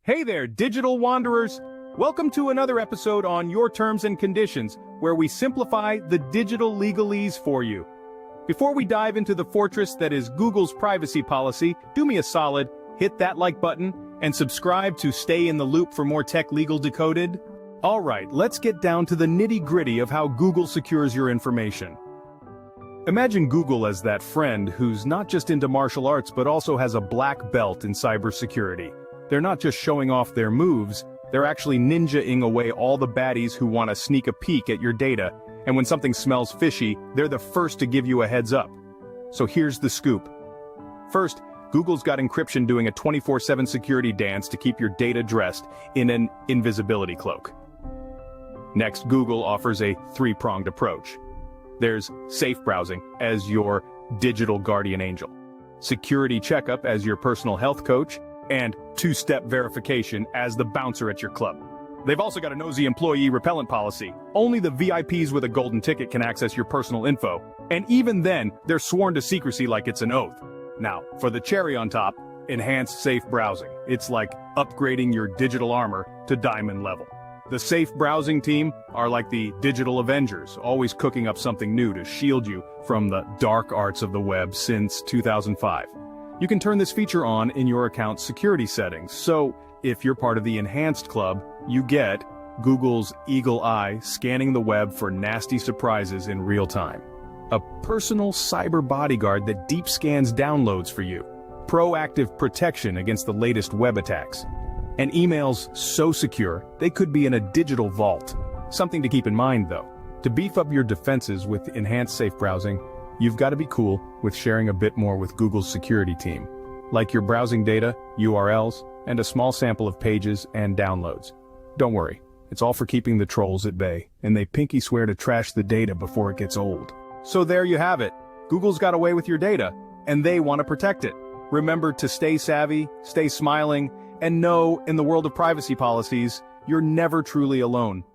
Hey there, digital wanderers! Welcome to another episode on Your Terms and Conditions, where we simplify the digital legalese for you. Before we dive into the fortress that is Google's privacy policy, do me a solid, hit that like button, and subscribe to stay in the loop for more tech legal decoded. Alright, let's get down to the nitty-gritty of how Google secures your information. Imagine Google as that friend who's not just into martial arts but also has a black belt in cybersecurity. They're not just showing off their moves, they're actually ninja-ing away all the baddies who want to sneak a peek at your data, and when something smells fishy, they're the first to give you a heads up. So here's the scoop. First, Google's got encryption doing a 24/7 security dance to keep your data dressed in an invisibility cloak. Next, Google offers a three-pronged approach. There's safe browsing as your digital guardian angel, security checkup as your personal health coach, and two-step verification as the bouncer at your club. They've also got a nosy employee repellent policy. Only the VIPs with a golden ticket can access your personal info, and even then, they're sworn to secrecy like it's an oath. Now, for the cherry on top, enhanced safe browsing. It's like upgrading your digital armor to diamond level. The safe browsing team are like the digital Avengers, always cooking up something new to shield you from the dark arts of the web since 2005. You can turn this feature on in your account's security settings, so if you're part of the enhanced club, you get Google's eagle eye scanning the web for nasty surprises in real time. A personal cyber bodyguard that deep scans downloads for you. Proactive protection against the latest web attacks. And emails so secure, they could be in a digital vault. Something to keep in mind though. To beef up your defenses with enhanced safe browsing, you've got to be cool with sharing a bit more with Google's security team. Like your browsing data, URLs, and a small sample of pages and downloads. Don't worry, it's all for keeping the trolls at bay, and they pinky swear to trash the data before it gets old. So there you have it. Google's got away with your data, and they want to protect it. Remember to stay savvy, stay smiling, and know, in the world of privacy policies, you're never truly alone.